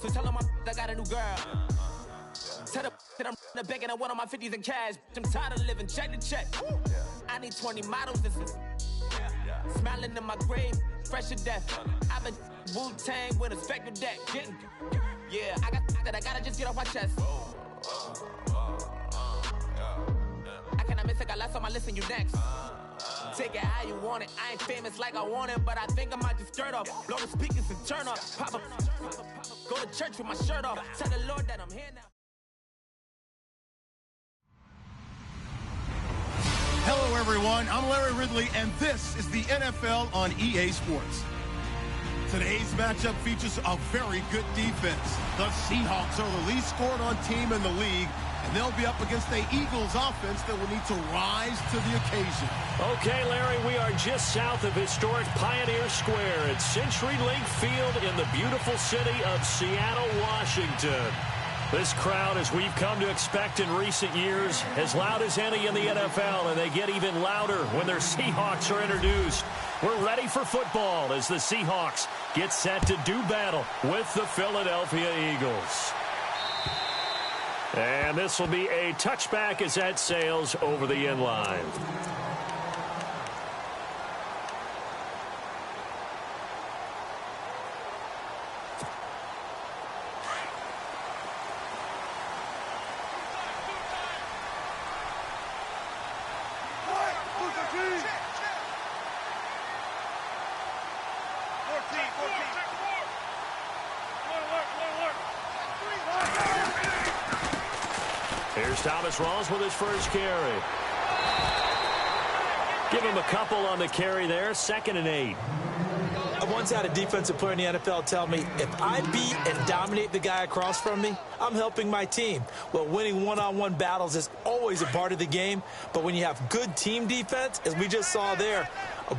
So tell them I got a new girl. Tell them that I'm the bank and I want on my 50s in cash. I'm tired of living check to check. I need 20 models and some. Smiling in my grave, fresh to death. I've been Wu-Tang with a spectral deck. Yeah, I gotta just get off my chest. I cannot miss it, got less on my list and you next. Take it how you want it. I ain't famous like I want it, but I think I might just skirt off. Blow the speakers and turn up. Pop up. Go to church with my shirt off. Tell the Lord that I'm here now. Hello, everyone. I'm Larry Ridley, and this is the NFL on EA Sports. Today's matchup features a very good defense. The Seahawks are the least scored-on team in the league, and they'll be up against the Eagles offense that will need to rise to the occasion. Okay, Larry, we are just south of historic Pioneer Square at CenturyLink Field in the beautiful city of Seattle, Washington. This crowd, as we've come to expect in recent years, as loud as any in the NFL, and they get even louder when their Seahawks are introduced. We're ready for football as the Seahawks get set to do battle with the Philadelphia Eagles. And this will be a touchback as that sails over the end line. Here's Thomas Rawls with his first carry. Give him a couple on the carry there. 2nd and 8. I once had a defensive player in the NFL tell me, if I beat and dominate the guy across from me, I'm helping my team. Well, winning one-on-one battles is always a part of the game, but when you have good team defense, as we just saw there,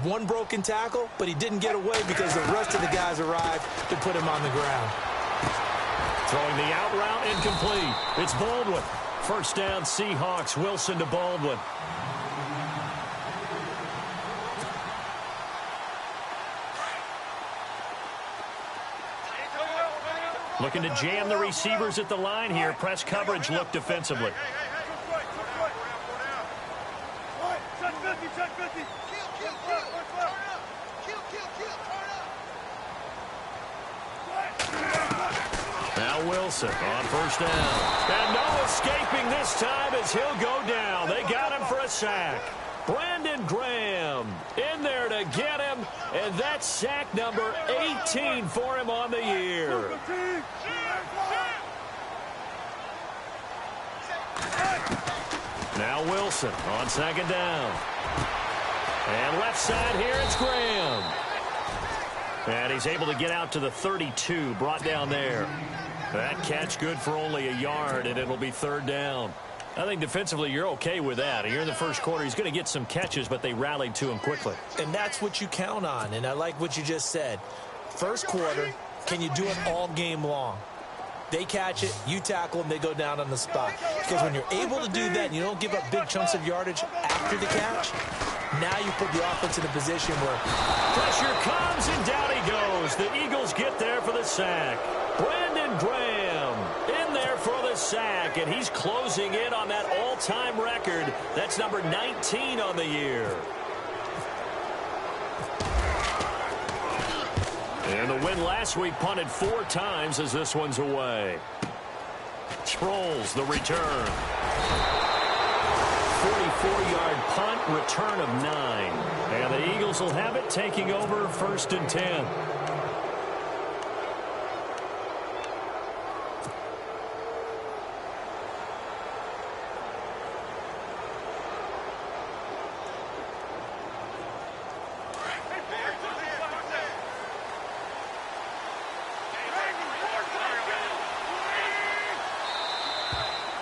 one broken tackle, but he didn't get away because the rest of the guys arrived to put him on the ground. Throwing the out route incomplete. It's Baldwin. First down, Seahawks. Wilson to Baldwin. Looking to jam the receivers at the line here. Press coverage look defensively. Now Wilson on first down. And no escaping this time as he'll go down. They got him for a sack. Brandon Graham in there to get him, and that's sack number 18 for him on the year. Now Wilson on 2nd down. And left side here, it's Graham. And he's able to get out to the 32, brought down there. That catch good for only a yard, and it'll be 3rd down. I think defensively you're okay with that. Here in the first quarter, he's going to get some catches, but they rallied to him quickly. And that's what you count on, and I like what you just said. First quarter, can you do it all game long? They catch it, you tackle them, they go down on the spot. Because when you're able to do that and you don't give up big chunks of yardage after the catch, now you put the offense in a position where pressure comes and down he goes. The Eagles get there for the sack. Brandon Graham in there for the sack, and he's closing in on that all-time record. That's number 19 on the year. And the win last week punted 4 times as this one's away. Sproles, the return. 44-yard punt, return of 9. And the Eagles will have it, taking over 1st and 10.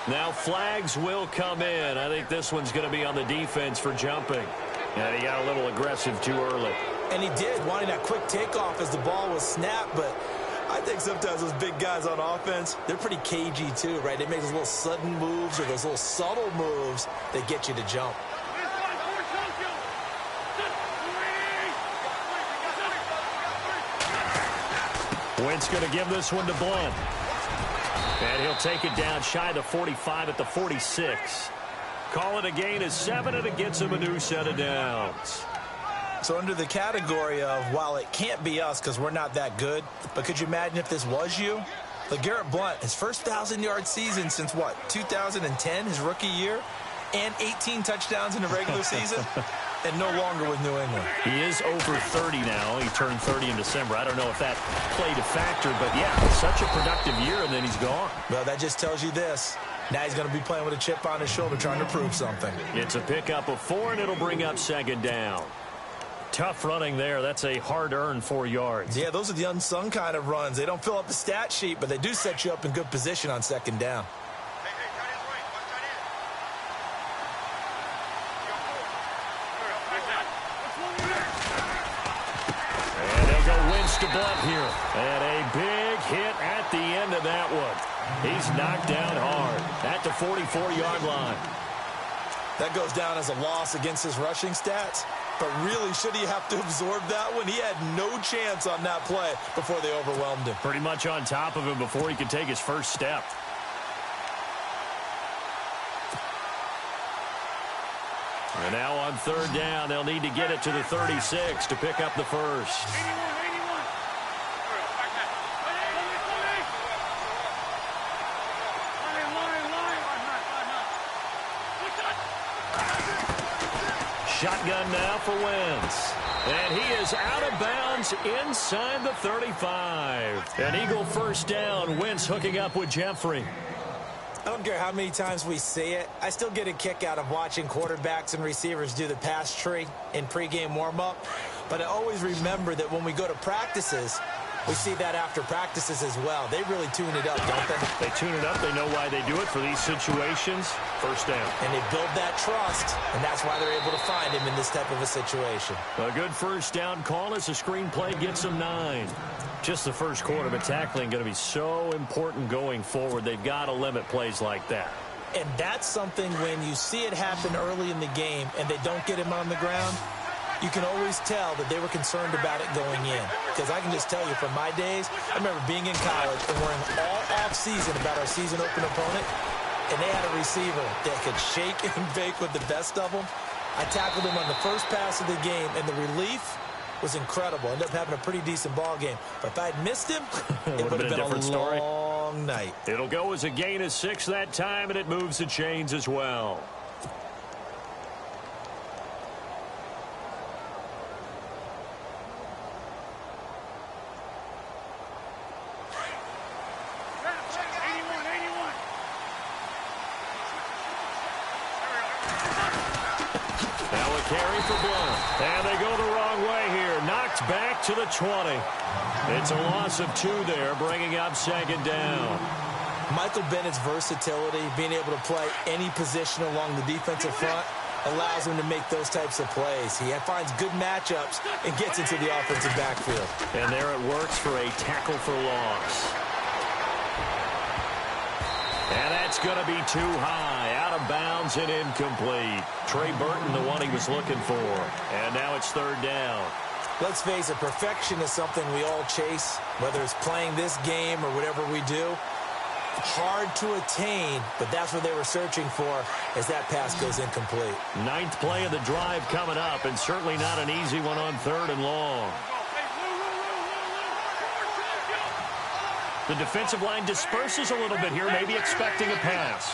Now flags will come in. I think this one's going to be on the defense for jumping. And he got a little aggressive too early. And he did, wanting that quick takeoff as the ball was snapped. But I think sometimes those big guys on offense, they're pretty cagey too, right? They make those little sudden moves or those little subtle moves that get you to jump. Wentz going to give this one to Blunt. And he'll take it down shy of the 45 at the 46. Call it a gain of 7, and it gets him a new set of downs. So under the category of, while it can't be us because we're not that good, but could you imagine if this was you? LeGarrette Blunt, his first 1,000-yard season since, what, 2010, his rookie year, and 18 touchdowns in the regular season, and no longer with New England. He is over 30 now. He turned 30 in December. I don't know if that played a factor, but, yeah, such a productive year, and then he's gone. Well, that just tells you this. Now he's going to be playing with a chip on his shoulder trying to prove something. It's a pickup of 4, and it'll bring up second down. Tough running there. That's a hard-earned 4 yards. Yeah, those are the unsung kind of runs. They don't fill up the stat sheet, but they do set you up in good position on second down. And they'll go Wentz to Blunt here. And a big hit at the end of that one. He's knocked down hard at the 44-yard line. That goes down as a loss against his rushing stats. But really, should he have to absorb that one? He had no chance on that play before they overwhelmed him. Pretty much on top of him before he could take his first step. And now on third down, they'll need to get it to the 36 to pick up the first. Shotgun now for Wentz. And he is out of bounds inside the 35. An Eagle first down. Wentz hooking up with Jeffrey. I don't care how many times we see it. I still get a kick out of watching quarterbacks and receivers do the pass tree in pregame warm-up. But I always remember that when we go to practices, we see that after practices as well. They really tune it up, don't they? They tune it up. They know why they do it for these situations. First down. And they build that trust, and that's why they're able to find him in this type of a situation. A good first down call as the screen play gets them 9. Just the first quarter, but tackling going to be so important going forward. They've got to limit plays like that. And that's something when you see it happen early in the game and they don't get him on the ground, you can always tell that they were concerned about it going in. Because I can just tell you from my days, I remember being in college and worrying all off-season about our season open opponent, and they had a receiver that could shake and bake with the best of them. I tackled him on the first pass of the game, and the relief was incredible. Ended up having a pretty decent ball game. But if I had missed him, it would have been a long night. It'll go as a gain of 6 that time, and it moves the chains as well. Carry for Blunt. And they go the wrong way here. Knocked back to the 20. It's a loss of 2 there, bringing up second down. Michael Bennett's versatility, being able to play any position along the defensive front, allows him to make those types of plays. He finds good matchups and gets into the offensive backfield. And there it works for a tackle for loss. And that's going to be too high, out of bounds and incomplete. Trey Burton, the one he was looking for. And now it's third down. Let's face it, perfection is something we all chase, whether it's playing this game or whatever we do. Hard to attain, but that's what they were searching for as that pass goes incomplete. 9th play of the drive coming up, and certainly not an easy one on 3rd and long. The defensive line disperses a little bit here, maybe expecting a pass.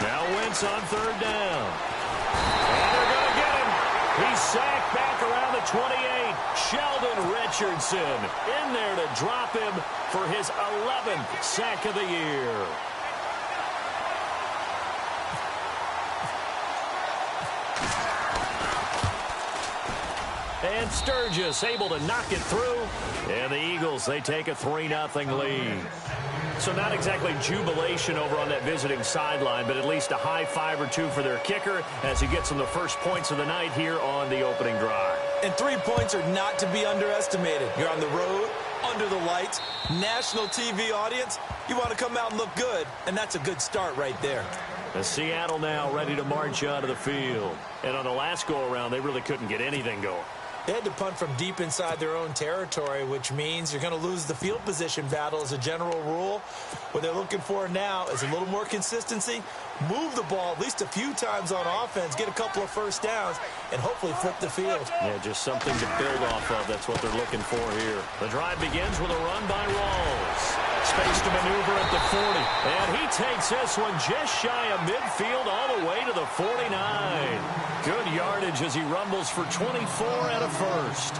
Now Wentz on 3rd down. And they're going to get him. He's sacked back around the 28. Sheldon Richardson in there to drop him for his 11th sack of the year. And Sturgis able to knock it through. And the Eagles, they take a 3-0 lead. So not exactly jubilation over on that visiting sideline, but at least a high 5 or 2 for their kicker as he gets them the first points of the night here on the opening drive. And 3 points are not to be underestimated. You're on the road, under the lights, national TV audience. You want to come out and look good, and that's a good start right there. And Seattle now ready to march onto the field. And on the last go-around, they really couldn't get anything going. They had to punt from deep inside their own territory, which means you're going to lose the field position battle as a general rule. What they're looking for now is a little more consistency, move the ball at least a few times on offense, get a couple of first downs, and hopefully flip the field. Yeah, just something to build off of. That's what they're looking for here. The drive begins with a run by Rawls. Space to maneuver at the 40. And he takes this one just shy of midfield all the way to the 49. Good yardage as he rumbles for 24 and a first.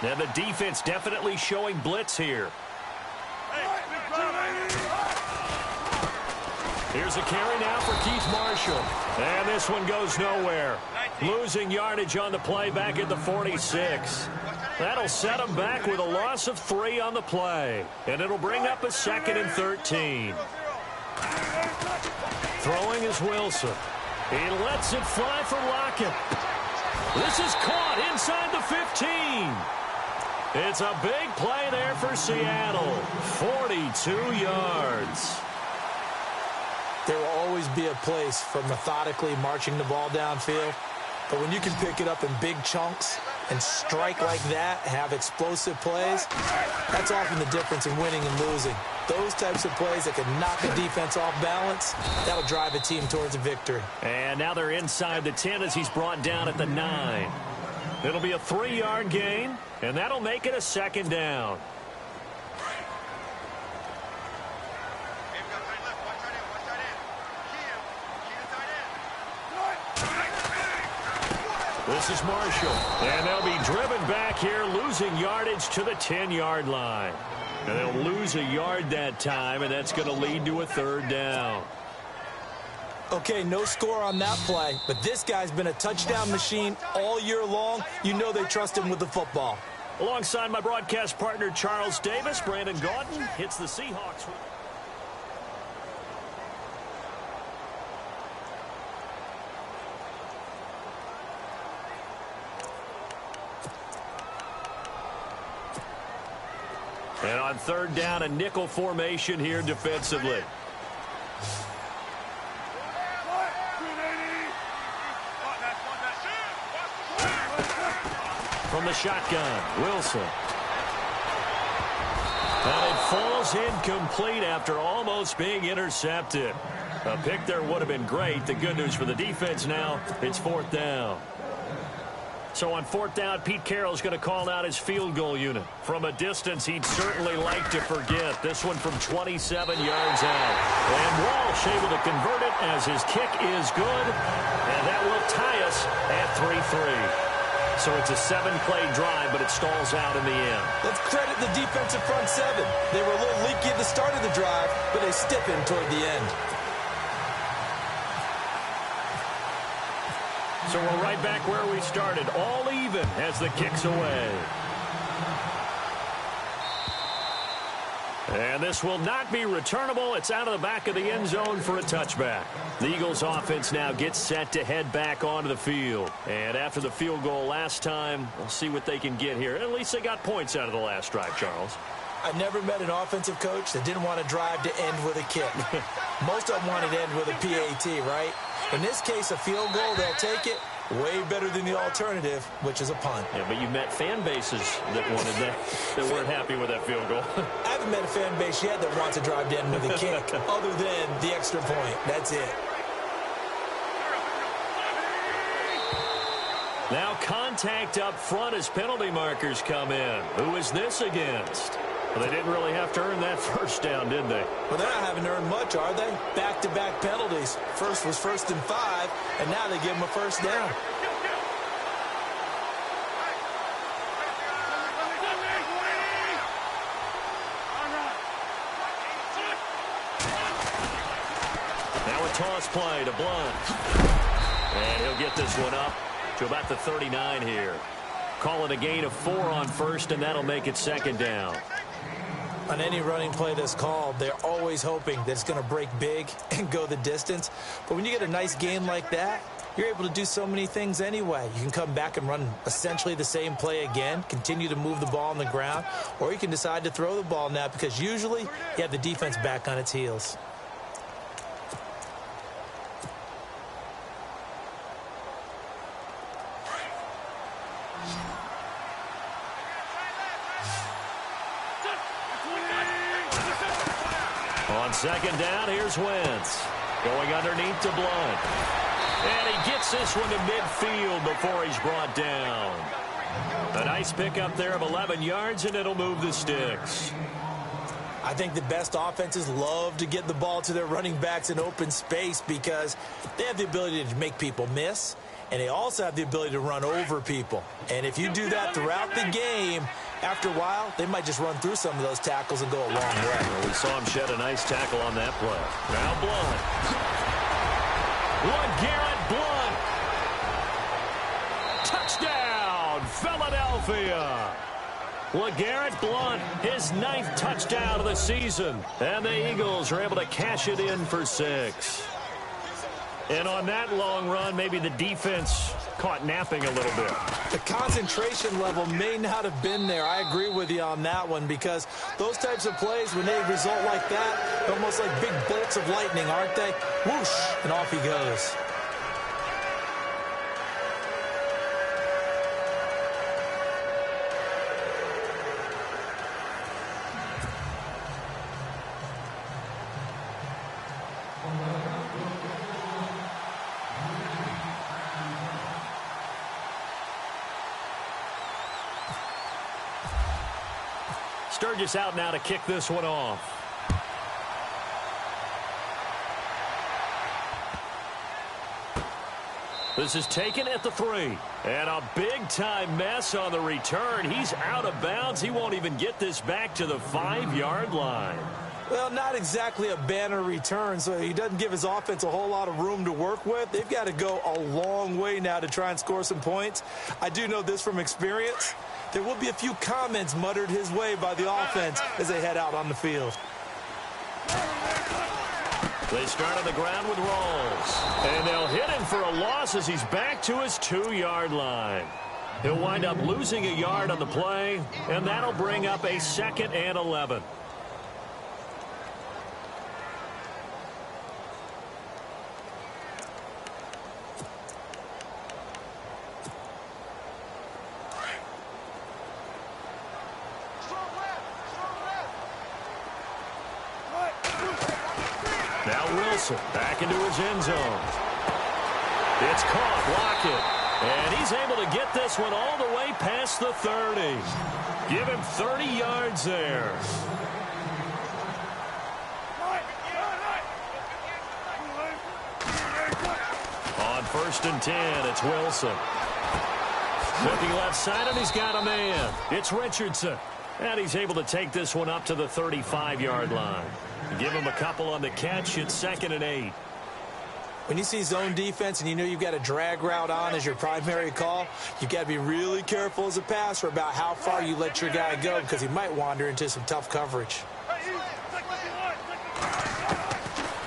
Now the defense definitely showing blitz here. Here's a carry now for Keith Marshall. And this one goes nowhere. Losing yardage on the play back at the 46. That'll set them back with a loss of 3 on the play. And it'll bring up a 2nd and 13. Throwing is Wilson. He lets it fly for Lockett. This is caught inside the 15. It's a big play there for Seattle. 42 yards. There will always be a place for methodically marching the ball downfield. But when you can pick it up in big chunks and strike like that, have explosive plays, that's often the difference in winning and losing. Those types of plays that can knock a defense off balance, that'll drive a team towards a victory. And now they're inside the 10 as he's brought down at the 9. It'll be a 3-yard gain, and that'll make it a 2nd down. This is Marshall, and they'll be driven back here, losing yardage to the 10-yard line. And they'll lose a yard that time, and that's going to lead to a 3rd down. Okay, no score on that play, but this guy's been a touchdown machine all year long. You know they trust him with the football. Alongside my broadcast partner, Charles Davis, Brandon Gaudin hits the Seahawks. And on 3rd down, a nickel formation here defensively. From the shotgun, Wilson. And it falls incomplete after almost being intercepted. A pick there would have been great. The good news for the defense now, it's 4th down. So on 4th down, Pete Carroll's going to call out his field goal unit. From a distance, he'd certainly like to forget. This one from 27 yards out. And Walsh able to convert it as his kick is good. And that will tie us at 3-3. So it's a 7-play drive, but it stalls out in the end. Let's credit the defensive front 7. They were a little leaky at the start of the drive, but they stiffened toward the end. So we're right back where we started, all even as the kick's away. And this will not be returnable. It's out of the back of the end zone for a touchback. The Eagles offense now gets set to head back onto the field. And after the field goal last time, we'll see what they can get here. At least they got points out of the last drive, Charles. I've never met an offensive coach that didn't want to drive to end with a kick. Most of them wanted to end with a PAT, right? In this case, a field goal, they'll take it. Way better than the alternative, which is a punt. Yeah, but you met fan bases that wanted that weren't happy with that field goal. I haven't met a fan base yet that wants to drive to end with a kick, other than the extra point. That's it. Now contact up front as penalty markers come in. Who is this against? Well, they didn't really have to earn that first down, did they? Well, they're not having to earn much, are they? Back-to-back penalties. First was 1st and 5, and now they give them a first down. Now a toss play to Blunt. And he'll get this one up to about the 39 here. Call it a gain of 4 on 1st, and that'll make it 2nd down. On any running play that's called, they're always hoping that it's going to break big and go the distance. But when you get a nice gain like that, you're able to do so many things anyway. You can come back and run essentially the same play again, continue to move the ball on the ground, or you can decide to throw the ball now because usually you have the defense back on its heels. On second down, here's Wentz. Going underneath to Blunt. And he gets this one to midfield before he's brought down. A nice pickup there of 11 yards, and it'll move the sticks. I think the best offenses love to get the ball to their running backs in open space because they have the ability to make people miss, and they also have the ability to run over people. And if you do that throughout the game, after a while, they might just run through some of those tackles and go a long way. Well, we saw him shed a nice tackle on that play. Now Blunt. LeGarrette Blunt. Touchdown, Philadelphia. LeGarrette Blunt, his 9th touchdown of the season. And the Eagles are able to cash it in for 6. And on that long run, maybe the defense caught napping a little bit. The concentration level may not have been there. I agree with you on that one because those types of plays, when they result like that, they're almost like big bolts of lightning, aren't they? Whoosh, and off he goes. Sturgis out now to kick this one off. This is taken at the 3. And a big-time mess on the return. He's out of bounds. He won't even get this back to the 5-yard line. Well, not exactly a banner return, so he doesn't give his offense a whole lot of room to work with. They've got to go a long way now to try and score some points. I do know this from experience. There will be a few comments muttered his way by the offense as they head out on the field. They start on the ground with Rawls. And they'll hit him for a loss as he's back to his 2-yard line. He'll wind up losing a yard on the play, and that'll bring up a 2nd and 11. Back into his end zone. It's caught. Lockett. And he's able to get this one all the way past the 30. Give him 30 yards there. On 1st and 10, it's Wilson. Looking left side, and he's got a man. It's Richardson. And he's able to take this one up to the 35-yard line. Give him a couple on the catch. It's 2nd and 8. When you see zone defense and you know you've got a drag route on as your primary call, you've got to be really careful as a passer about how far you let your guy go because he might wander into some tough coverage.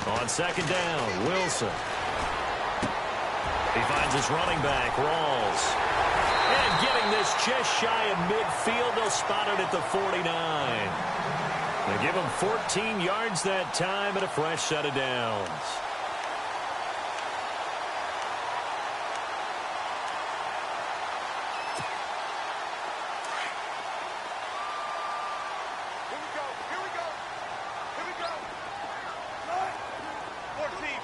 On 2nd down, Wilson. He finds his running back, Rawls. And getting this just shy of midfield, they'll spot it at the 49. They give him 14 yards that time and a fresh set of downs. Here we go. 14,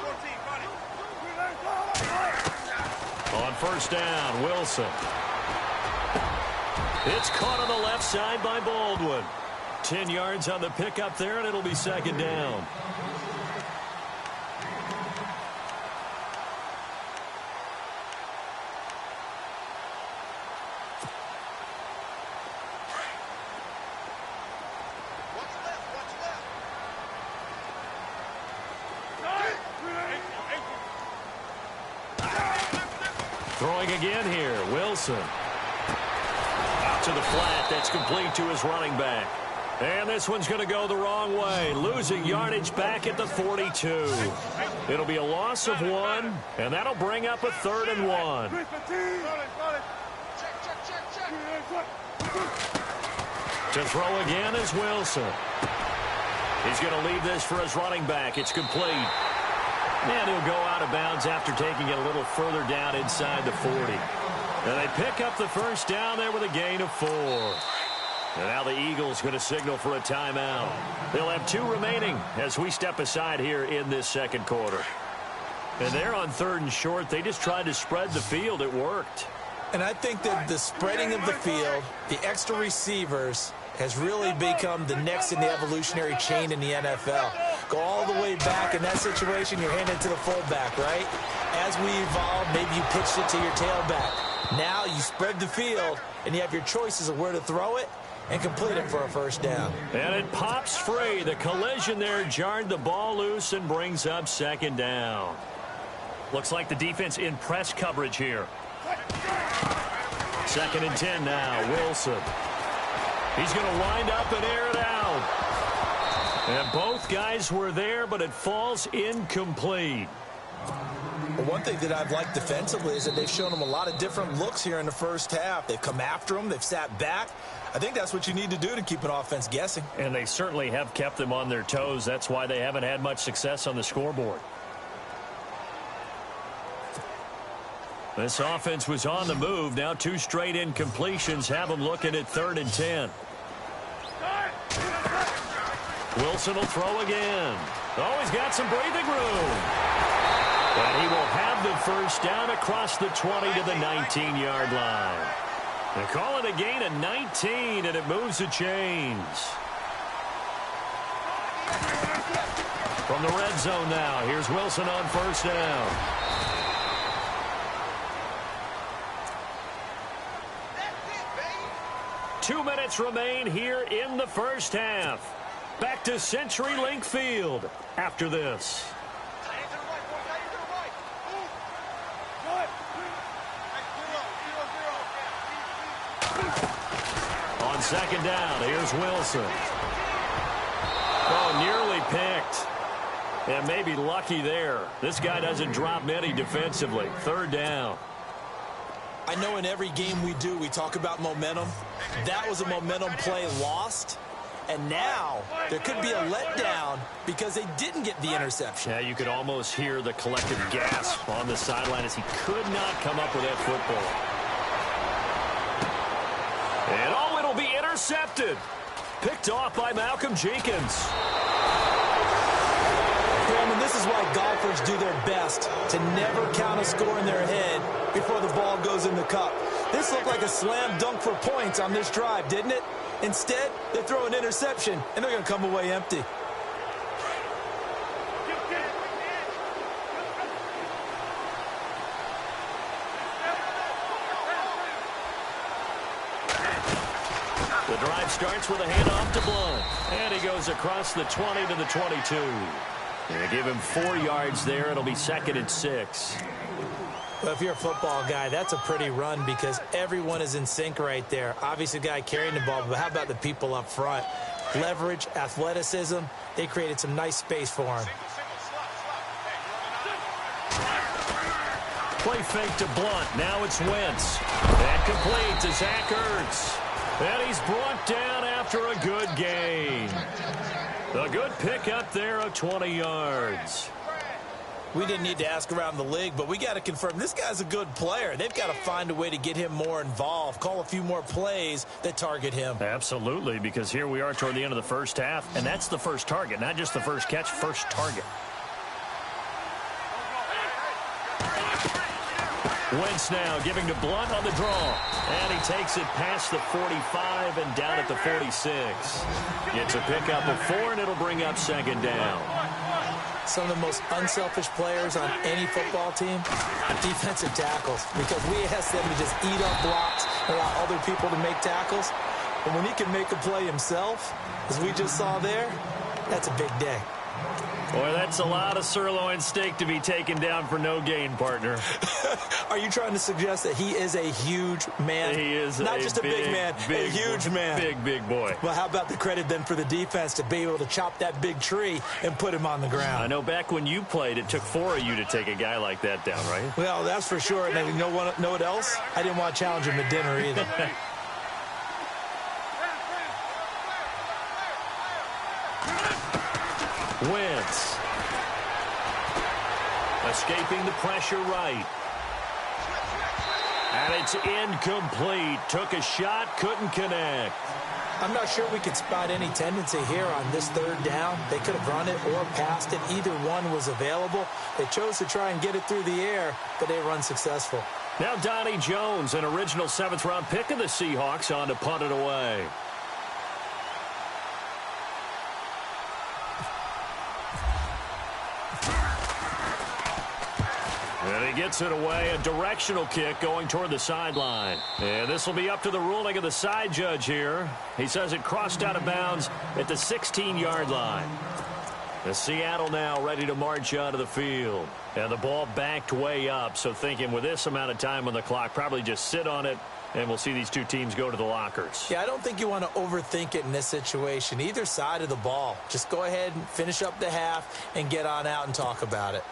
On 1st down, Wilson. It's caught on the left side by Baldwin. 10 yards on the pickup there, and it'll be 2nd down. Throwing again here, Wilson. Out to the flat, that's complete to his running back. And this one's going to go the wrong way, losing yardage back at the 42. It'll be a loss of 1, and that'll bring up a 3rd and 1. To throw again is Wilson. He's going to leave this for his running back. It's complete. And he'll go out of bounds after taking it a little further down inside the 40. And they pick up the first down there with a gain of 4. And now the Eagles going to signal for a timeout. They'll have 2 remaining as we step aside here in this second quarter. And they're on 3rd and short. They just tried to spread the field. It worked. And I think that the spreading of the field, the extra receivers, has really become the next in the evolutionary chain in the NFL. Go all the way back. In that situation, you're handed to the fullback, right? As we evolve, maybe you pitched it to your tailback. Now you spread the field, and you have your choices of where to throw it and complete it for a first down. And it pops free. The collision there jarred the ball loose and brings up 2nd down. Looks like the defense in press coverage here. 2nd and 10 now. Wilson. He's going to wind up and air it out. And both guys were there, but it falls incomplete. Well, one thing that I've liked defensively is that they've shown them a lot of different looks here in the first half. They've come after them. They've sat back. I think that's what you need to do to keep an offense guessing. And they certainly have kept them on their toes. That's why they haven't had much success on the scoreboard. This offense was on the move. Now 2 straight incompletions have them looking at 3rd and 10. Wilson will throw again. Oh, he's got some breathing room. And he will have the first down across the 20 to the 19-yard line. They call it a gain of 19, and it moves the chains. From the red zone now, here's Wilson on first down. Two minutes remain here in the first half. Back to CenturyLink Field after this. On 2nd down, here's Wilson. Oh, nearly picked. And maybe lucky there. This guy doesn't drop many defensively. 3rd down. I know in every game we do, we talk about momentum. That was a momentum play lost. And now there could be a letdown because they didn't get the interception. Yeah, you could almost hear the collective gasp on the sideline as he could not come up with that football. And oh, it'll be intercepted. Picked off by Malcolm Jenkins. And this is why golfers do their best to never count a score in their head before the ball goes in the cup. This looked like a slam dunk for points on this drive, didn't it? Instead, they throw an interception, and they're going to come away empty. The drive starts with a handoff to Blunt. And he goes across the 20 to the 22. They give him 4 yards there. It'll be 2nd and 6. Well, if you're a football guy, that's a pretty run because everyone is in sync right there. Obviously, the guy carrying the ball, but how about the people up front? Leverage, athleticism, they created some nice space for him. Play fake to Blunt. Now it's Wentz. And complete to Zach Ertz. And he's brought down after a good gain. A good pickup there of 20 yards. We didn't need to ask around the league, but we got to confirm this guy's a good player. They've got to find a way to get him more involved, call a few more plays that target him. Absolutely, because here we are toward the end of the first half, and that's the first target, not just the first catch, first target. Wentz now giving to Blunt on the draw. And he takes it past the 45 and down at the 46. Gets a pickup of 4, and it'll bring up 2nd down. Some of the most unselfish players on any football team, defensive tackles, because we ask them to just eat up blocks and allow other people to make tackles. But when he can make a play himself, as we just saw there, that's a big day. Boy, that's a lot of sirloin steak to be taken down for no gain, partner. Are you trying to suggest that he is a huge man? He is not just a big man, a huge man. Big boy. Well, how about the credit then for the defense to be able to chop that big tree and put him on the ground? I know back when you played, it took 4 of you to take a guy like that down, right? Well, that's for sure. And you know what else? I didn't want to challenge him to dinner either. Wentz. Escaping the pressure right. And it's incomplete. Took a shot, couldn't connect. I'm not sure we could spot any tendency here on this third down. They could have run it or passed it. Either one was available. They chose to try and get it through the air, but they were unsuccessful. Now Donnie Jones, an original 7th-round pick of the Seahawks, on to punt it away. And he gets it away, a directional kick going toward the sideline. And this will be up to the ruling of the side judge here. He says it crossed out of bounds at the 16-yard line. The Seattle now ready to march out of the field. And the ball backed way up, so thinking with this amount of time on the clock, probably just sit on it, and we'll see these two teams go to the lockers. Yeah, I don't think you want to overthink it in this situation. Either side of the ball. Just go ahead and finish up the half and get on out and talk about it.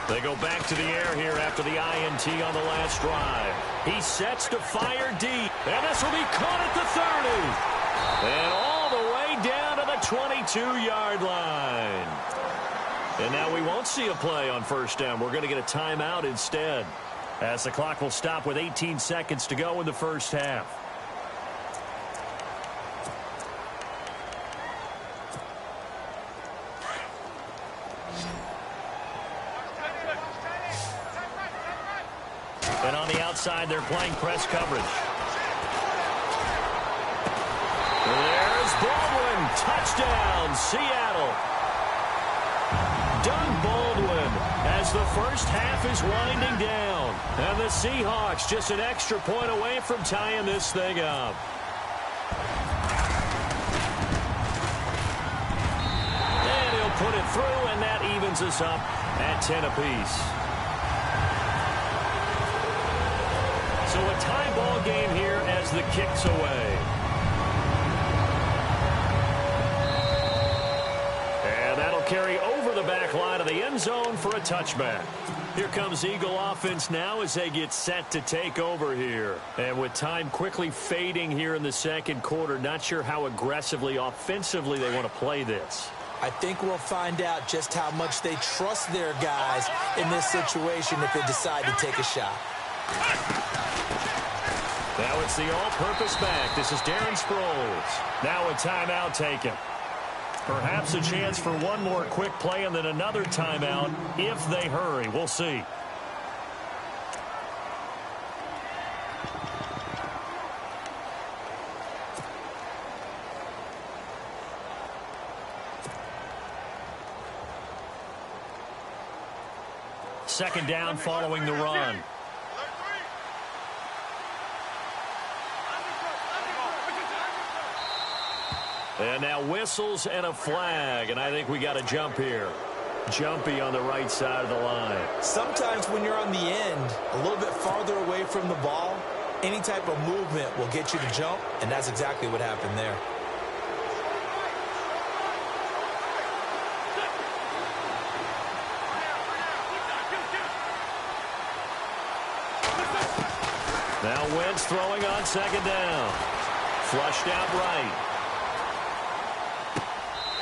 They go back to the air here after the INT on the last drive. He sets to fire deep. And this will be caught at the 30. And all the way down to the 22-yard line. And now we won't see a play on first down. We're going to get a timeout instead, as the clock will stop with 18 seconds to go in the first half. And on the outside, they're playing press coverage. There's Baldwin. Touchdown, Seattle. Doug Baldwin as the first half is winding down. And the Seahawks just an extra point away from tying this thing up. And he'll put it through, and that evens us up at 10 apiece. So a tie ball game here as the kick's away. And that'll carry over the back line of the end zone for a touchback. Here comes Eagle offense now as they get set to take over here. And with time quickly fading here in the second quarter, not sure how aggressively, offensively they want to play this. I think we'll find out just how much they trust their guys in this situation if they decide to take a shot. Now it's the all-purpose back. This is Darren Sproles. Now a timeout taken. Perhaps a chance for one more quick play and then another timeout if they hurry. We'll see. Second down following the run. And now whistles and a flag, and I think we got a jump here. Jumpy on the right side of the line. Sometimes when you're on the end, a little bit farther away from the ball, any type of movement will get you to jump, and that's exactly what happened there. Now Wentz throwing on second down. Flushed out right.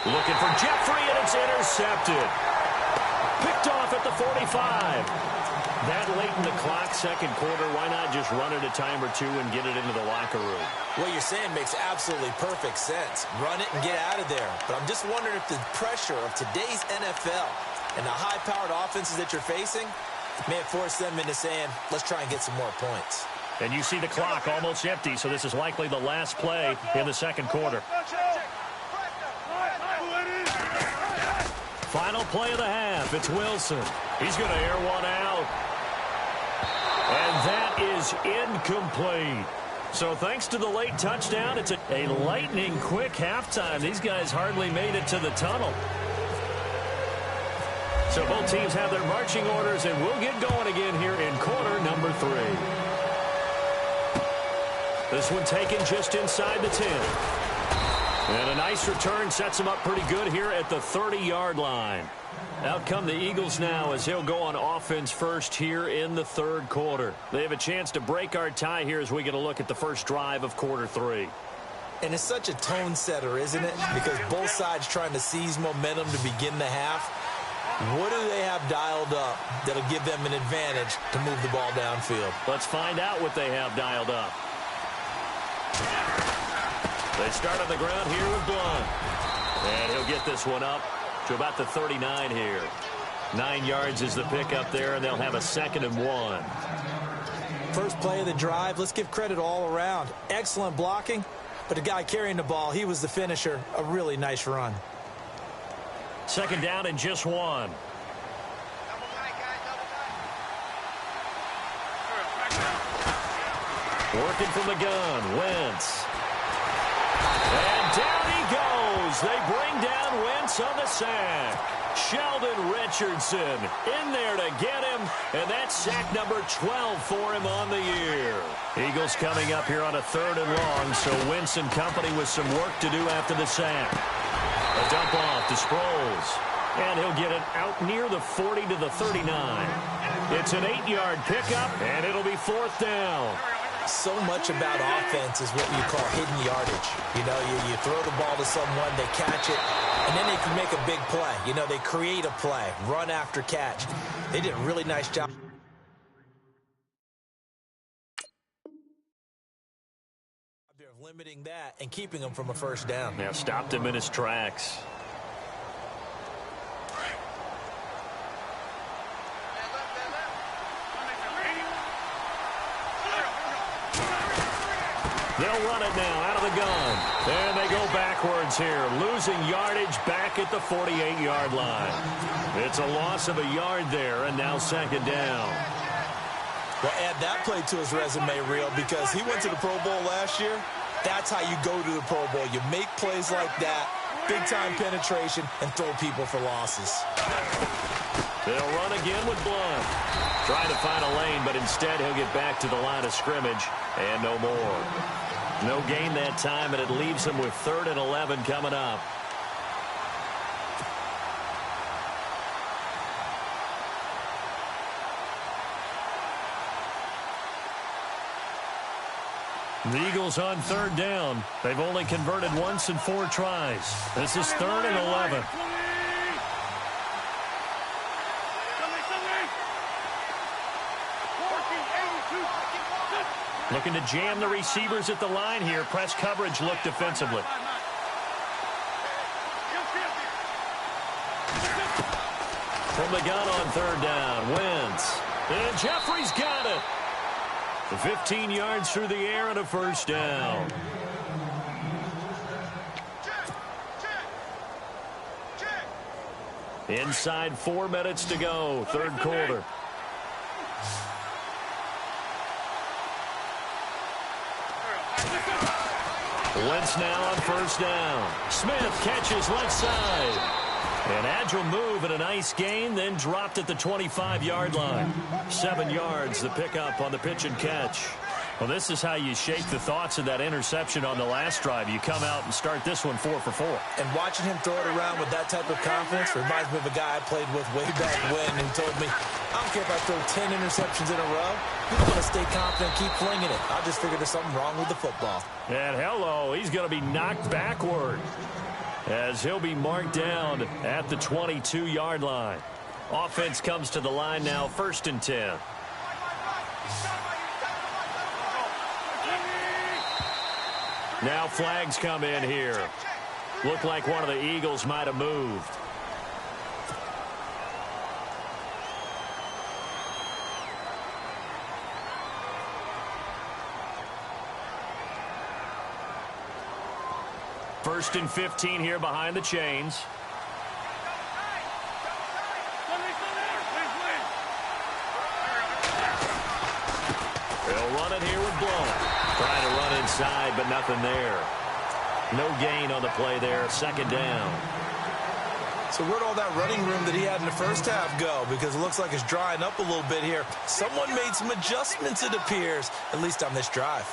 Looking for Jeffrey, and it's intercepted. Picked off at the 45. That late in the clock, second quarter, why not just run it a time or two and get it into the locker room? What you're saying makes absolutely perfect sense. Run it and get out of there. But I'm just wondering if the pressure of today's NFL and the high-powered offenses that you're facing may have forced them into saying, let's try and get some more points. And you see the clock almost empty, so this is likely the last play in the second quarter. Final play of the half. It's Wilson. He's going to air one out. And that is incomplete. So thanks to the late touchdown, it's a lightning-quick halftime. These guys hardly made it to the tunnel. So both teams have their marching orders, and we'll get going again here in quarter number 3. This one taken just inside the 10. And a nice return sets them up pretty good here at the 30-yard line. Out come the Eagles now as they'll go on offense first here in the third quarter. They have a chance to break our tie here as we get a look at the first drive of quarter 3. And it's such a tone setter, isn't it? Because both sides trying to seize momentum to begin the half. What do they have dialed up that'll give them an advantage to move the ball downfield? Let's find out what they have dialed up. They start on the ground here with Blunt. And he'll get this one up to about the 39 here. 9 yards is the pickup there, and they'll have a 2nd and 1. First play of the drive, let's give credit all around. Excellent blocking, but the guy carrying the ball, he was the finisher. A really nice run. 2nd down and just 1. Working from the gun, Wentz. And down he goes. They bring down Wentz on the sack. Sheldon Richardson in there to get him, and that's sack number 12 for him on the year. Eagles coming up here on a 3rd and long, so Wentz and company with some work to do after the sack. A dump off to Sproles, and he'll get it out near the 40 to the 39. It's an 8-yard pickup, and it'll be 4th down. So much about offense is what you call hidden yardage. You know, you throw the ball to someone, they catch it, and then they can make a big play. You know, they create a play, run after catch. They did a really nice job. Of limiting that and keeping him from a first down. Yeah, stopped him in his tracks. They'll run it now out of the gun. And they go backwards here, losing yardage back at the 48-yard line. It's a loss of a yard there, and now 2nd down. Well, add that play to his resume, Real, because he went to the Pro Bowl last year. That's how you go to the Pro Bowl. You make plays like that, big-time penetration, and throw people for losses. They'll run again with Blunt. Trying to find a lane, but instead he'll get back to the line of scrimmage, and no more. No gain that time, and it leaves him with 3rd and 11 coming up. The Eagles on 3rd down. They've only converted once in 4 tries. This is 3rd and 11. Looking to jam the receivers at the line here. Press coverage look defensively. From the gun on 3rd down, Wentz. And Jeffrey's got it. 15 yards through the air and a first down. Inside 4 minutes to go, 3rd quarter. Wentz now on 1st down. Smith catches left side. An agile move and a nice gain, then dropped at the 25-yard line. 7 yards, the pickup on the pitch and catch. Well, this is how you shake the thoughts of that interception on the last drive. You come out and start this one 4 for 4. And watching him throw it around with that type of confidence reminds me of a guy I played with way back when who told me, I don't care if I throw 10 interceptions in a row. I'm going to stay confident, keep flinging it. I just figured there's something wrong with the football. And hello, he's going to be knocked backward as he'll be marked down at the 22-yard line. Offense comes to the line now, 1st and 10. Now flags come in here. Looked like one of the Eagles might have moved. First and 15 here behind the chains. They'll run it here with Blunt. Trying to run inside, but nothing there. No gain on the play there. Second down. So where'd all that running room that he had in the first half go? Because it looks like it's drying up a little bit here. Someone made some adjustments, it appears, at least on this drive.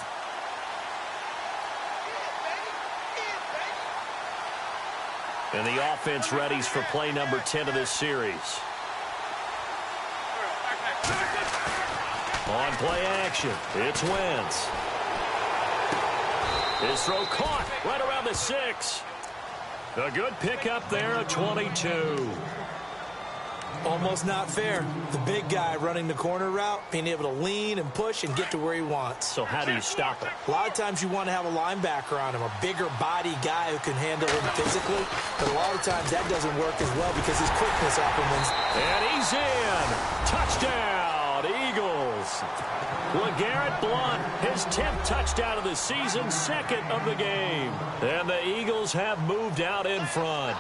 And the offense readies for play number 10 of this series. On play action, it's Wentz. His throw caught right around the 6. A good pickup there at 22. Almost not fair. The big guy running the corner route, being able to lean and push and get to where he wants. So how do you stop it? A lot of times you want to have a linebacker on him, a bigger body guy who can handle him physically. But a lot of times that doesn't work as well because his quickness often wins. And he's in. Touchdown, Eagles. LeGarrette Blount, his 10th touchdown of the season, second of the game. And the Eagles have moved out in front.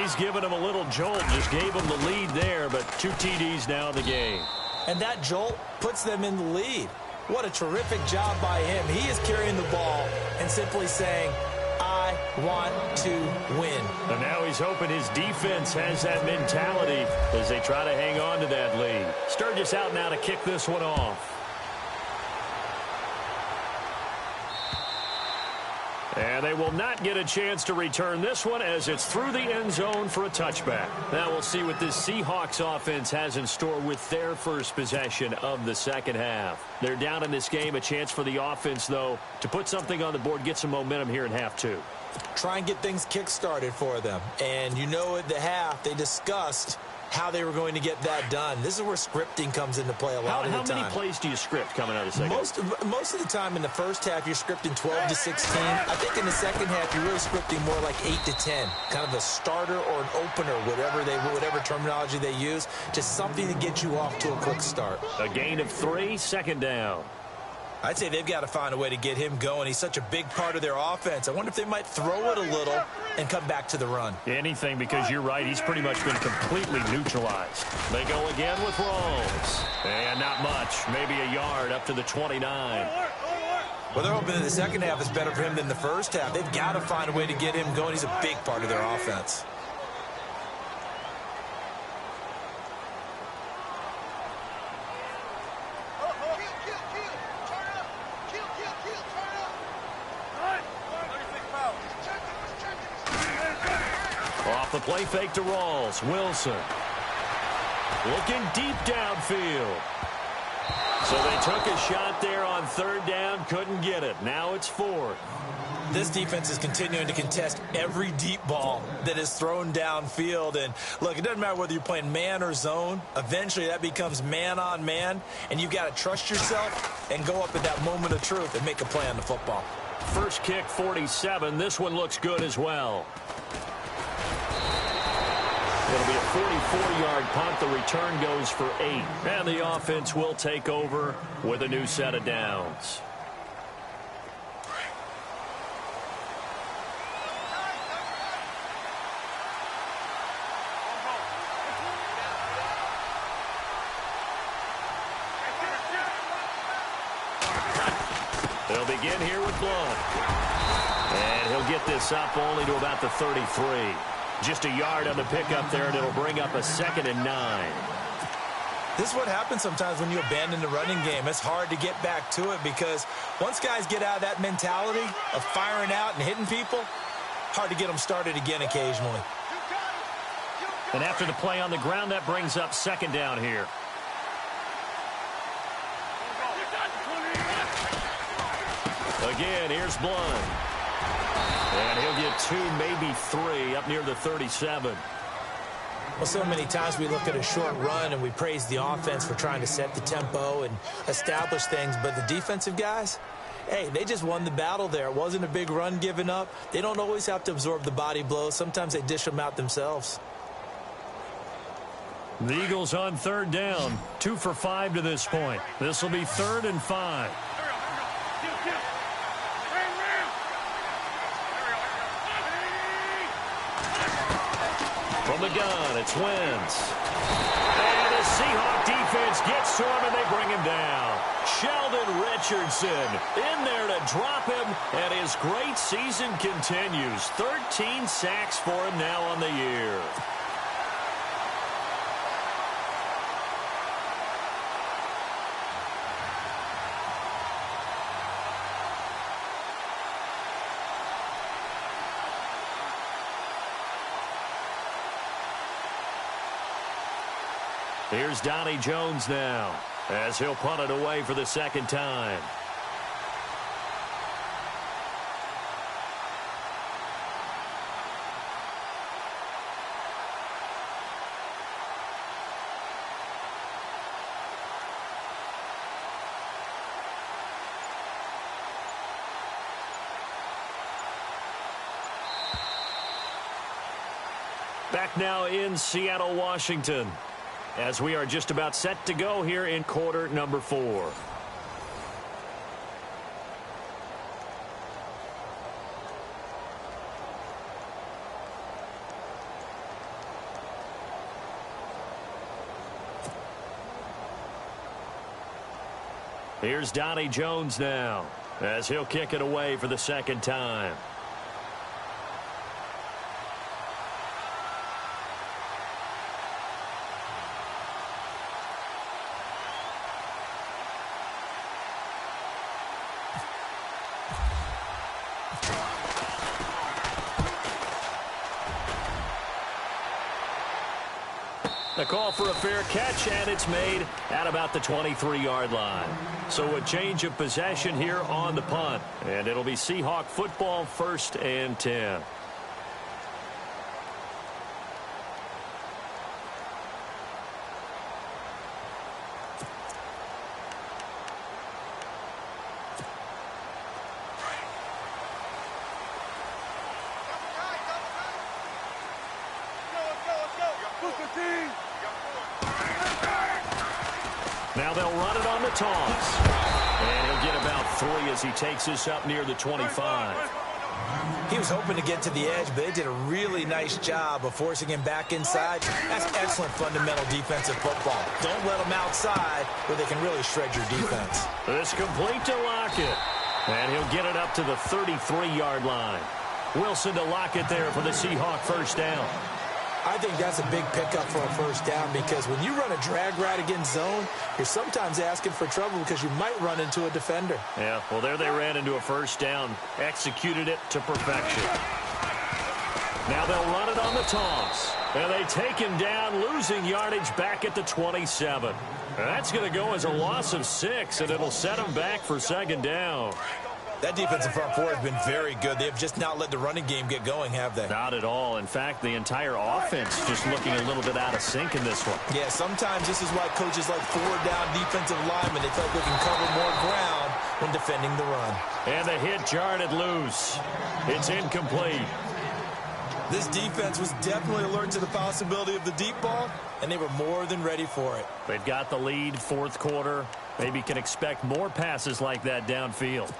He's given him a little jolt, just gave him the lead there, but 2 TDs now in the game. And that jolt puts them in the lead. What a terrific job by him. He is carrying the ball and simply saying, I want to win. And now he's hoping his defense has that mentality as they try to hang on to that lead. Sturgis out now to kick this one off. And they will not get a chance to return this one as it's through the end zone for a touchback. Now we'll see what this Seahawks offense has in store with their first possession of the second half. They're down in this game. A chance for the offense, though, to put something on the board, get some momentum here in half 2. Try and get things kick-started for them. And you know at the half they discussed how they were going to get that done. This is where scripting comes into play a lot of the time. How many plays do you script coming out of the second half? Most of the time in the first half, you're scripting 12 to 16. I think in the second half, you're really scripting more like 8 to 10. Kind of a starter or an opener, whatever terminology they use. Just something to get you off to a quick start. A gain of 3, second down. I'd say they've got to find a way to get him going. He's such a big part of their offense. I wonder if they might throw it a little and come back to the run. Anything, because you're right. He's pretty much been completely neutralized. They go again with Rawls. And not much. Maybe a yard up to the 29. Well, they're hoping that the second half is better for him than the first half. They've got to find a way to get him going. He's a big part of their offense. Off the play fake to Rawls. Wilson. Looking deep downfield. So they took a shot there on third down. Couldn't get it. Now it's 4th. This defense is continuing to contest every deep ball that is thrown downfield. And, look, it doesn't matter whether you're playing man or zone. Eventually that becomes man on man. And you've got to trust yourself and go up at that moment of truth and make a play on the football. First kick, 47. This one looks good as well. It'll be a 44-yard punt. The return goes for 8. And the offense will take over with a new set of downs. They'll begin here with Blount. And he'll get this up only to about the 33. Just a yard on the pickup there, and it'll bring up a 2nd and 9. This is what happens sometimes when you abandon the running game. It's hard to get back to it because once guys get out of that mentality of firing out and hitting people, hard to get them started again occasionally. And after the play on the ground, that brings up 2nd down here. Again, here's Blount. And he'll get 2, maybe 3, up near the 37. Well, so many times we look at a short run and we praise the offense for trying to set the tempo and establish things. But the defensive guys, hey, they just won the battle there. It wasn't a big run given up. They don't always have to absorb the body blows. Sometimes they dish them out themselves. The Eagles on third down. 2 for 5 to this point. This will be 3rd and 5. From the gun, it's Wentz. And the Seahawk defense gets to him, and they bring him down. Sheldon Richardson in there to drop him, and his great season continues. 13 sacks for him now on the year. Here's Donnie Jones now, as he'll punt it away for the second time. Back now in Seattle, Washington, as we are just about set to go here in quarter number 4. Here's Donnie Jones now, as he'll kick it away for the second time. A call for a fair catch, and it's made at about the 23-yard line. So a change of possession here on the punt, and it'll be Seahawk football, 1st and 10. Now they'll run it on the toss. And he'll get about 3 as he takes this up near the 25. He was hoping to get to the edge, but they did a really nice job of forcing him back inside. That's excellent fundamental defensive football. Don't let them outside where they can really shred your defense. This complete to Lockett. And he'll get it up to the 33-yard line. Wilson to Lockett there for the Seahawk first down. I think that's a big pickup for a first down, because when you run a drag route against zone, you're sometimes asking for trouble because you might run into a defender. Yeah, well, there they ran into a first down, executed it to perfection. Now they'll run it on the toss, and they take him down, losing yardage back at the 27. And that's going to go as a loss of 6, and it'll set him back for second down. That defensive front four has been very good. They have just not let the running game get going, have they? Not at all. In fact, the entire offense just looking a little bit out of sync in this one. Yeah, sometimes this is why coaches like 4-down defensive linemen, they feel like they can cover more ground when defending the run. And the hit jarred loose. It's incomplete. This defense was definitely alert to the possibility of the deep ball, and they were more than ready for it. They've got the lead, 4th quarter. Maybe can expect more passes like that downfield.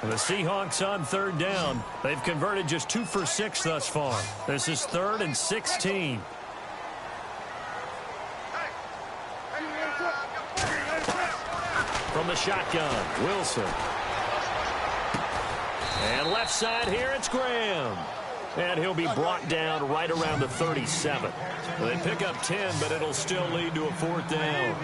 And the Seahawks on 3rd down. They've converted just 2 for 6 thus far. This is 3rd and 16. From the shotgun, Wilson. And left side here, it's Graham. And he'll be brought down right around the 37. They pick up 10, but it'll still lead to a 4th down.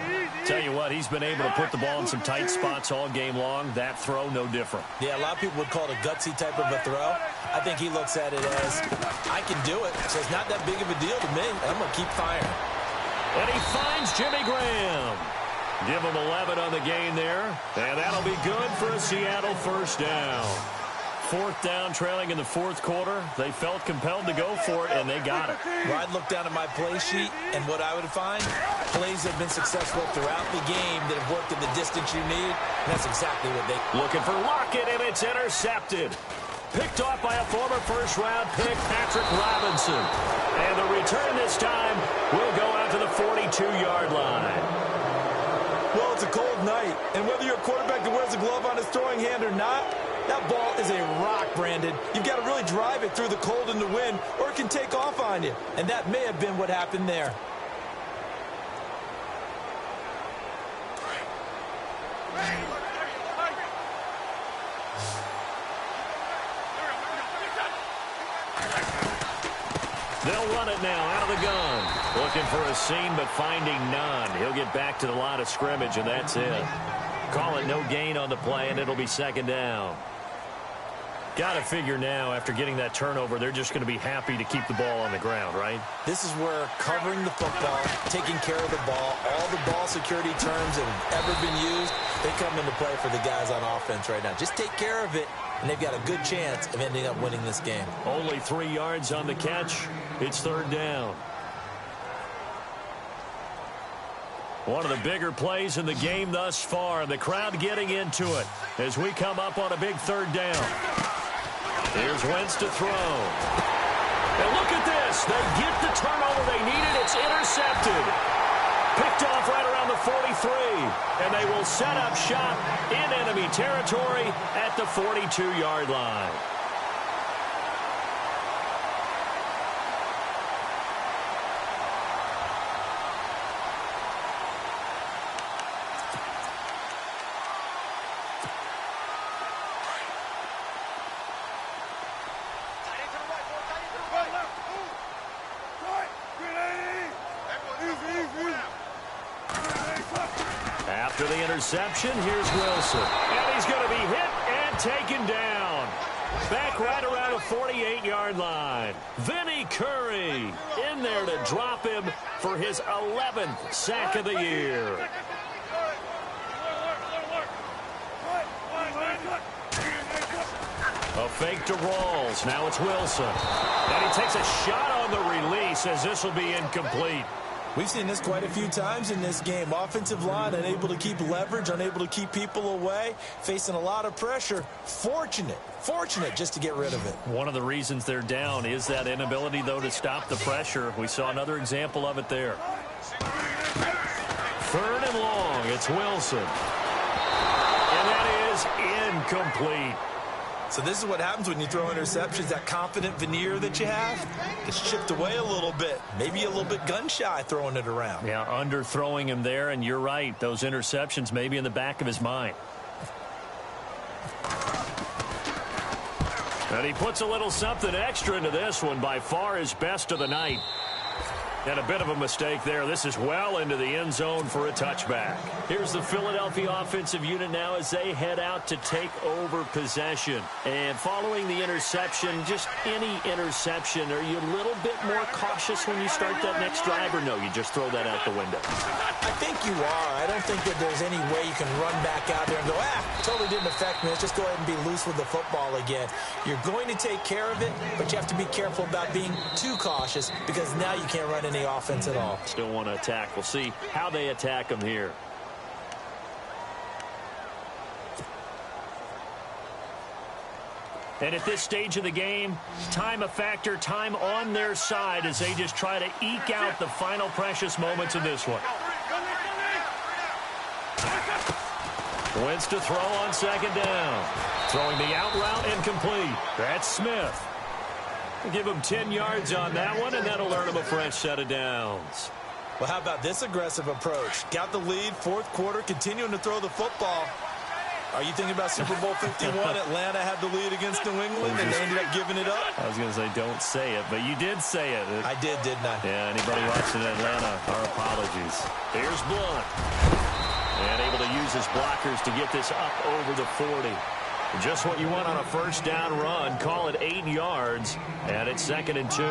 Tell you what, he's been able to put the ball in some tight spots all game long. That throw, no different. Yeah, a lot of people would call it a gutsy type of a throw. I think he looks at it as, I can do it, so it's not that big of a deal to me. I'm going to keep firing. And he finds Jimmy Graham. Give him 11 on the gain there, and that'll be good for a Seattle first down. 4th down, trailing in the 4th quarter. They felt compelled to go for it, and they got it. Well, I'd look down at my play sheet, and what I would find, plays have been successful throughout the game that have worked at the distance you need, and that's exactly what they... Looking for Lockett, and it's intercepted. Picked off by a former first-round pick, Patrick Robinson. And the return this time will go out to the 42-yard line. Well, it's a cold night, and whether you're a quarterback that wears a glove on his throwing hand or not, that ball is a rock, Brandon. You've got to really drive it through the cold and the wind, or it can take off on you. And that may have been what happened there. They'll run it now out of the gun. Looking for a seam, but finding none. He'll get back to the line of scrimmage, and that's it. Call it no gain on the play, and it'll be second down. Got to figure now, after getting that turnover, they're just going to be happy to keep the ball on the ground, right? This is where covering the football, taking care of the ball, all the ball security terms that have ever been used, they come into play for the guys on offense right now. Just take care of it, and they've got a good chance of ending up winning this game. Only 3 yards on the catch. It's third down. One of the bigger plays in the game thus far. The crowd getting into it as we come up on a big third down. Here's Wentz to throw. And look at this. They get the turnover they needed. It's intercepted. Picked off right around the 43. And they will set up shop in enemy territory at the 42-yard line. After the interception, here's Wilson. And he's going to be hit and taken down. Back right around the 48-yard line. Vinny Curry in there to drop him for his 11th sack of the year. A fake to Rawls. Now it's Wilson. And he takes a shot on the release as this will be incomplete. We've seen this quite a few times in this game. Offensive line unable to keep leverage, unable to keep people away, facing a lot of pressure. Fortunate just to get rid of it. One of the reasons they're down is that inability, though, to stop the pressure. We saw another example of it there. Third and long. It's Wilson. And that is incomplete. So this is what happens when you throw interceptions. That confident veneer that you have gets chipped away a little bit. Maybe a little bit gun-shy throwing it around. Yeah, underthrowing him there, and you're right. Those interceptions may be in the back of his mind. And he puts a little something extra into this one. By far his best of the night. And a bit of a mistake there. This is well into the end zone for a touchback. Here's the Philadelphia offensive unit now as they head out to take over possession. And following the interception, just any interception, are you a little bit more cautious when you start that next drive, or no, you just throw that out the window? I think you are. I don't think that there's any way you can run back out there and go, totally didn't affect me. Let's just go ahead and be loose with the football again. You're going to take care of it, but you have to be careful about being too cautious because now you can't run any offense at all. Still want to attack. We'll see how they attack them here. And at this stage of the game, time a factor, time on their side as they just try to eke out the final precious moments of this one. Wentz to throw on second down. Throwing the out route incomplete. That's Smith. Give him 10 yards on that one, and that'll earn him a fresh set of downs. Well, how about this aggressive approach? Got the lead, fourth quarter, continuing to throw the football. Are you thinking about Super Bowl 51? Atlanta had the lead against New England, and they ended up giving it up? I was going to say don't say it, but you did say it. I did, didn't I? Yeah, anybody watching Atlanta, our apologies. Here's Blunt. And able to use his blockers to get this up over the 40. Just what you want on a first down run. Call it 8 yards, and it's 2nd and 2.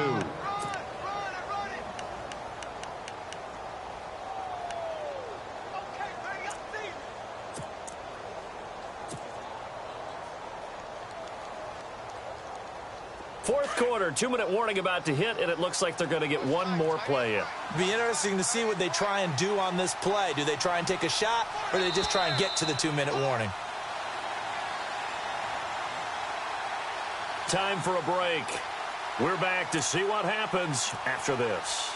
Fourth quarter, 2-minute warning about to hit, and it looks like they're going to get one more play in. Be interesting to see what they try and do on this play. Do they try and take a shot, or do they just try and get to the 2-minute warning? Time for a break. We're back to see what happens after this.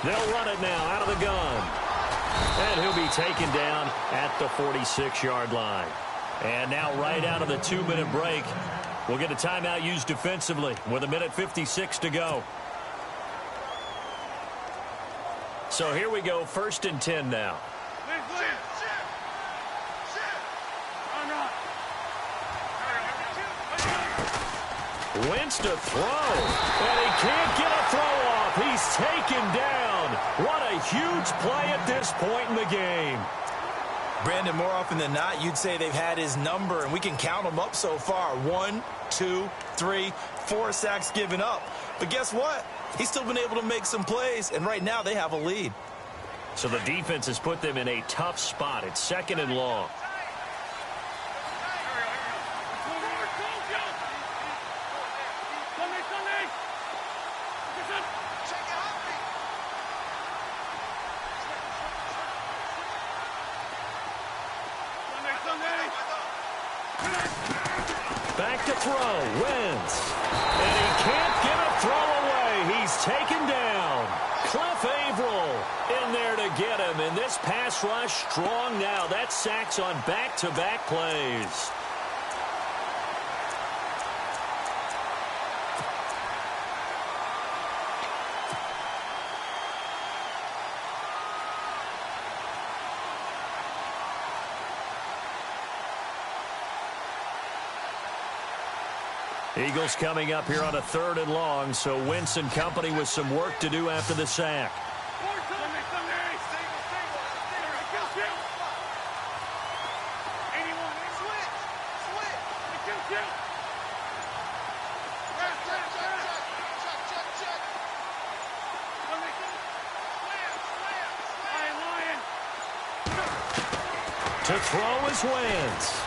They'll run it now out of the gun. And he'll be taken down at the 46-yard line. And now right out of the 2-minute break, we'll get a timeout used defensively with 1:56 to go. So here we go, 1st and 10 now. Wentz to throw, and he can't get a throw off. He's taken down. What a huge play at this point in the game. Brandon, more often than not, you'd say they've had his number, and we can count them up so far. 1, 2, 3, 4 sacks given up. But guess what? He's still been able to make some plays, and right now they have a lead. So the defense has put them in a tough spot. It's 2nd and long. Back to throw, Wentz. And he can't get a throw away. He's taken down. Cliff Averill in there to get him. And this pass rush strong now. That's sacks on back-to-back plays. Eagles coming up here on a 3rd and long, so Wentz and company with some work to do after the sack. To throw is Wentz.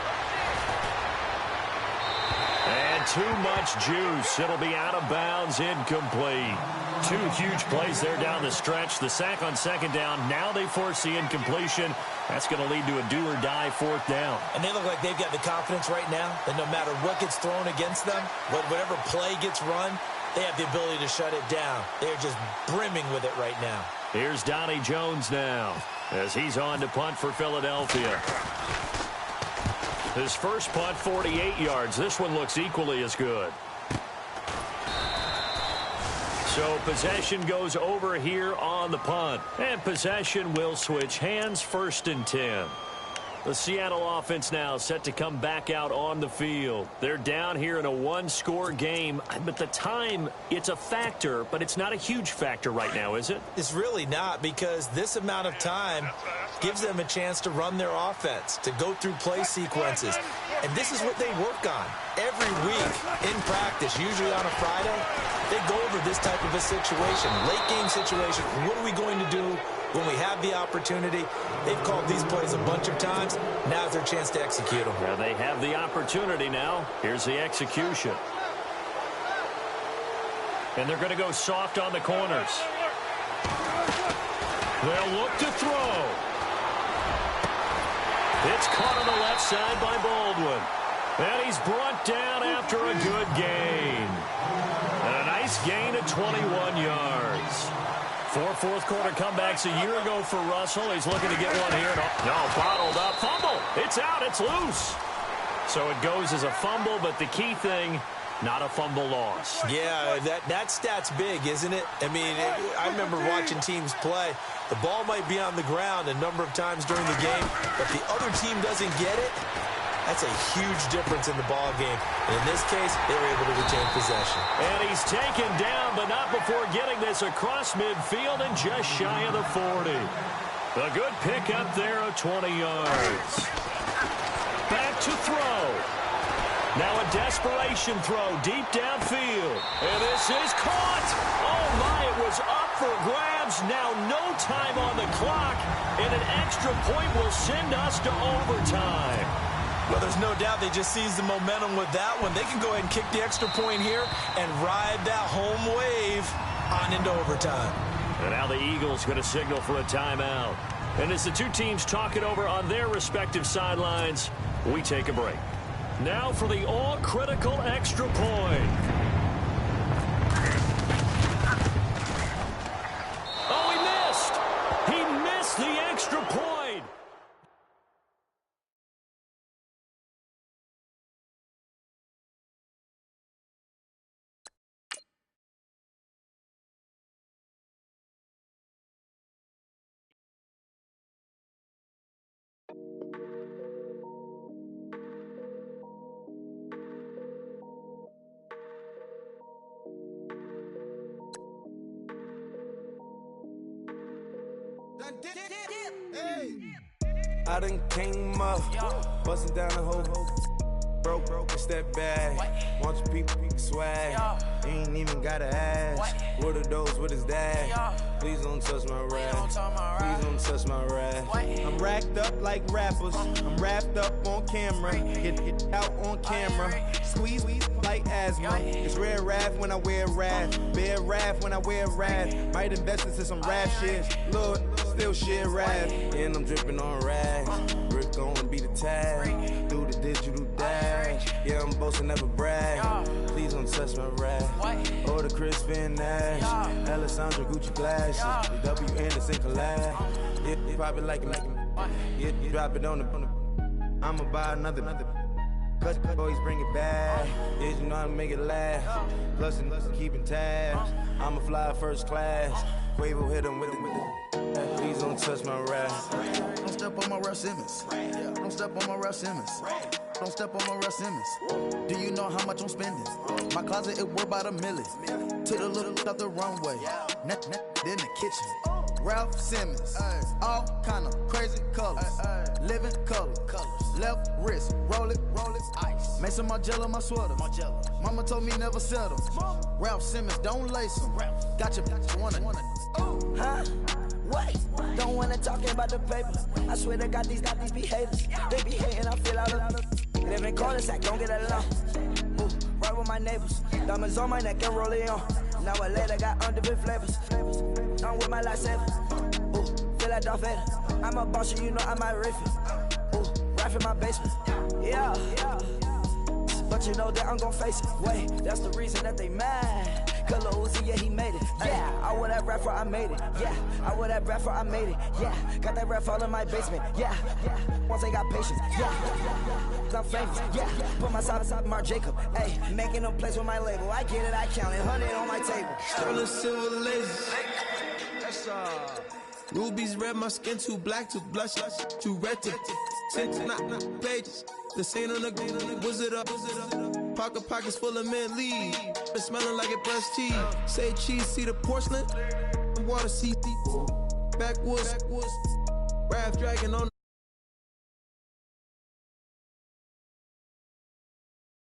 Too much juice. It'll be out of bounds, incomplete. 2 huge plays there down the stretch. The sack on 2nd down. Now they force the incompletion. That's going to lead to a do-or-die 4th down. And they look like they've got the confidence right now that no matter what gets thrown against them, whatever play gets run, they have the ability to shut it down. They're just brimming with it right now. Here's Donnie Jones now as he's on to punt for Philadelphia. His first punt, 48 yards. This one looks equally as good. So possession goes over here on the punt. And possession will switch hands, 1st and 10. The Seattle offense now set to come back out on the field. They're down here in a 1-score game, but the time, it's a factor, but it's not a huge factor right now, is it? It's really not, because this amount of time gives them a chance to run their offense, to go through play sequences. And this is what they work on every week in practice, usually on a Friday. They go over this type of a situation, late game situation. What are we going to do when we have the opportunity? They've called these plays a bunch of times. Now's their chance to execute them. Well, they have the opportunity now. Here's the execution. And they're going to go soft on the corners. They'll look to throw. It's caught on the left side by Baldwin. And he's brought down after a good gain. And a nice gain of 21 yards. 4 fourth-quarter comebacks a year ago for Russell. He's looking to get one here. No, bottled up. Fumble. It's out. It's loose. So it goes as a fumble, but the key thing, not a fumble loss. Yeah, that stat's big, isn't it? I mean, I remember watching teams play. The ball might be on the ground a number of times during the game, but the other team doesn't get it. That's a huge difference in the ball game. And in this case, they were able to retain possession. And he's taken down, but not before getting this across midfield and just shy of the 40. A good pickup there of 20 yards. Back to throw. Now a desperation throw deep downfield. And this is caught. Oh, my, it was up for grabs. Now no time on the clock. And an extra point will send us to overtime. Well, there's no doubt they just seized the momentum with that one. They can go ahead and kick the extra point here and ride that home wave on into overtime. And now the Eagles going to signal for a timeout. And as the two teams talk it over on their respective sidelines, we take a break. Now for the all-critical extra point. Oh, he I done came up, bustin' down the whole broke, it's that bag. Want your people swag, you ain't even gotta ask. What are those, what is that? Please don't touch my rap, please don't touch my rap. I'm racked up like rappers, I'm wrapped up on camera. Get out on camera, squeeze like asthma. It's rare wrath when I wear wrath, bare wrath when I wear wrath. Might invest into some rap shit, Lord, still shit rap. And I'm dripping on rags, Rick gon' be the tag, do the digital dash. Yeah, I'm boasting, never brag. Please don't touch my rap. Or the Chris Finn Nash, Alessandra Gucci glasses, the W Anderson collab. Yeah, pop it like it. Yeah, drop it on the. I'ma buy another. Cause boys bring it back. Yeah, you know how to make it last. Plus and keeping tabs. I'ma fly first class. Quavo hit him with it. Please don't touch my rap. Don't step on my Ralph Simmons. Don't step on my Ralph Simmons. Don't step on my Ralph Simmons. Do you know how much I'm spending? My closet, it worth about $1 million. Took the little out the runway. Then the kitchen. Ralph Simmons. All kind of crazy colors. Living color. Left wrist. Roll it. Ice. Make some Margiela my sweater. Mama told me never settle. Ralph Simmons, don't lace him. Got your wanna. Huh? Wait, don't wanna talk about the paper. I swear to God, these be haters. They be hating, I feel out of. Live in cul-de-sac, don't get along. Ooh, right with my neighbors. Diamonds on my neck and roll it on. Now I later got undefeated flavors. I'm with my lifesaver. Ooh, feel like Darth Vader. I'm a boss, you know I might riff it. Ooh, right in my basement. Yeah. But you know that I'm gon' face it. Wait, that's the reason that they mad. Color Uzi, yeah, he made it. Yeah, I would have rap for I made it. Yeah, I would have rap for I made it. Yeah, got that rap all in my basement. Yeah, once I got patience. Yeah, I'm famous. Yeah, put myself Mark Jacob. Hey, making a place with my label. I get it, I count it. 100 on my table. Sterling silver lasers. Rubies red, my skin too black to blush, too red to tint, not pages. The scene on the wizard up. Pockets full of mint leaves. It's smelling like it brushed teeth. Say cheese, see the porcelain. Water, see backwoods. Raft dragging on